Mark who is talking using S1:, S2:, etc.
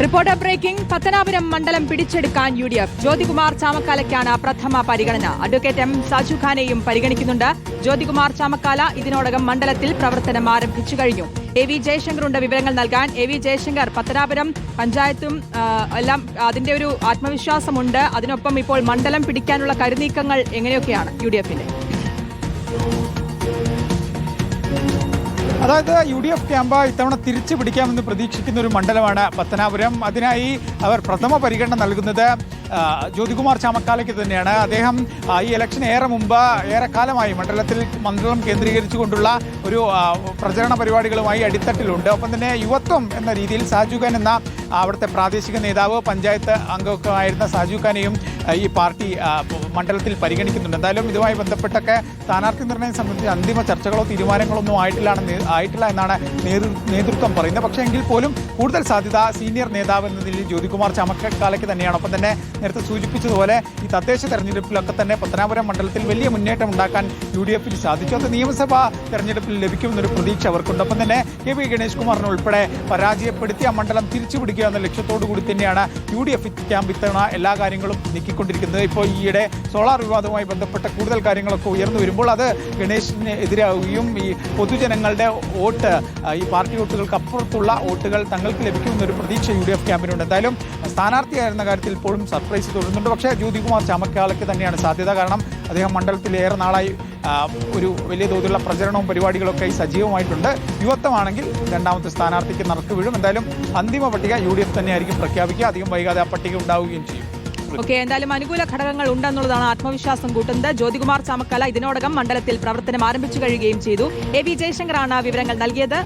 S1: Reporter breaking. Pathanapuram മണ്ഡലം പിടിച്ചെടുക്കാൻ UDF. Jyothikumar ചാമക്കാലയ്ക്കാണ് പ്രഥമ പരിഗണന. Advocate M. സാജു ഖാനെയും പരിഗണിക്കുന്നുണ്ട്. ജ്യോതികുമാർ ചാമക്കാല ഇതിനോടകം മണ്ഡലത്തിൽ പ്രവർത്തനം ആരംഭിച്ചു കഴിഞ്ഞു. AV ജയശങ്കറുണ്ട് വിവരങ്ങൾ നൽകാൻ. AV ജയശങ്കർ, പത്തനാപുരം പഞ്ചായത്തും എല്ലാം അതിന്റെ ഒരു ആത്മവിശ്വാസമുണ്ട്. അതിനൊപ്പം ഇപ്പോൾ മണ്ഡലം പിടിക്കാനുള്ള കരുനീക്കങ്ങൾ എങ്ങനെയൊക്കെയാണ് UDF-ന്റെ?
S2: അതായത് UDF ക്യാമ്പ് ഇത്തവണ തിരിച്ചു പിടിക്കാമെന്ന് പ്രതീക്ഷിക്കുന്ന ഒരു മണ്ഡലമാണ് പത്തനാപുരം. അതിനായി അവർ പ്രഥമ പരിഗണന നൽകുന്നത് ജ്യോതികുമാർ ചാമക്കാലയ്ക്ക് തന്നെയാണ്. അദ്ദേഹം ഈ ഇലക്ഷൻ ഏറെക്കാലമായി മണ്ഡലം കേന്ദ്രീകരിച്ചുകൊണ്ടുള്ള ഒരു പ്രചരണ പരിപാടികളുമായി അടിത്തട്ടിലുണ്ട്. ഒപ്പം തന്നെ യുവത്വം എന്ന രീതിയിൽ സാജു ഖാൻ എന്ന അവിടുത്തെ പ്രാദേശിക നേതാവ്, പഞ്ചായത്ത് അംഗമായിരുന്ന സാജു ഖാനെയും ഈ പാർട്ടി മണ്ഡലത്തിൽ പരിഗണിക്കുന്നുണ്ട്. എന്തായാലും ഇതുമായി ബന്ധപ്പെട്ടൊക്കെ സ്ഥാനാർത്ഥി നിർണ്ണയം സംബന്ധിച്ച് അന്തിമ ചർച്ചകളോ തീരുമാനങ്ങളൊന്നും ആയിട്ടില്ല എന്നാണ് നേതൃത്വം പറയുന്നത്. പക്ഷേ എങ്കിൽ പോലും കൂടുതൽ സാധ്യത സീനിയർ നേതാവ് എന്ന നിലയിൽ ജ്യോതികുമാർ ചാമക്കാലയ്ക്ക് തന്നെയാണ്. ഒപ്പം തന്നെ നേരത്തെ സൂചിപ്പിച്ചതുപോലെ ഈ തദ്ദേശ തെരഞ്ഞെടുപ്പിലൊക്കെ തന്നെ പത്തനാപുരം മണ്ഡലത്തിൽ വലിയ മുന്നേറ്റം ഉണ്ടാക്കാൻ UDF-ന് സാധിച്ചു. അത് നിയമസഭാ തെരഞ്ഞെടുപ്പിൽ ലഭിക്കുമെന്നൊരു പ്രതീക്ഷ അവർക്കുണ്ട്. ഒപ്പം തന്നെ KV ഗണേഷ് കുമാറിനെ ഉൾപ്പെടെ പരാജയപ്പെടുത്തി ആ മണ്ഡലം തിരിച്ചു പിടിക്കുക എന്ന ലക്ഷ്യത്തോടു കൂടി തന്നെയാണ് UDF ക്യാമ്പ് ഇത്തവണ എല്ലാ കാര്യങ്ങളും നീക്കിക്കൊണ്ടിരിക്കുന്നത്. ഇപ്പോൾ ഈയിടെ സോളാർ വിവാദവുമായി ബന്ധപ്പെട്ട കൂടുതൽ കാര്യങ്ങളൊക്കെ ഉയർന്നു വരുമ്പോൾ അത് ഗണേഷിന് എതിരാവുകയും ഈ പൊതുജനങ്ങളുടെ വോട്ട്, ഈ പാർട്ടി വോട്ടുകൾക്ക് അപ്പുറത്തുള്ള വോട്ടുകൾ തങ്ങൾക്ക് ലഭിക്കുമെന്നൊരു പ്രതീക്ഷ UDF ക്യാമ്പിനുണ്ട്. എന്തായാലും സ്ഥാനാർത്ഥിയായിരുന്ന കാര്യത്തിൽ ഇപ്പോഴും സർപ്രൈസ് തുടരുന്നുണ്ട്. പക്ഷേ ജ്യോതികുമാർ ചാമക്കാലയ്ക്ക് തന്നെയാണ് സാധ്യത. കാരണം അദ്ദേഹം മണ്ഡലത്തിൽ ഏറെ നാളായി ഒരു വലിയ തോതിലുള്ള പ്രചരണവും പരിപാടികളൊക്കെ സജീവമായിട്ടുണ്ട്. യുവത്വമാണെങ്കിൽ രണ്ടാമത്തെ സ്ഥാനാർത്ഥിക്ക് നറുക്ക് വീഴും. എന്തായാലും അന്തിമ പട്ടിക UDF തന്നെയായിരിക്കും പ്രഖ്യാപിക്കുക. അധികം വൈകാതെ ആ പട്ടിക ഉണ്ടാവുകയും ചെയ്യും.
S1: എന്തായാലും അനുകൂല ഘടകങ്ങൾ ഉണ്ടെന്നുള്ളതാണ് ആത്മവിശ്വാസം കൂട്ടുന്നത്. ജ്യോതികുമാർ ചാമക്കാല ഇതിനോടകം മണ്ഡലത്തിൽ പ്രവർത്തനം ആരംഭിച്ചു കഴിയുകയും ചെയ്തു. AV ജയശങ്കറാണ് വിവരങ്ങൾ നൽകിയത്.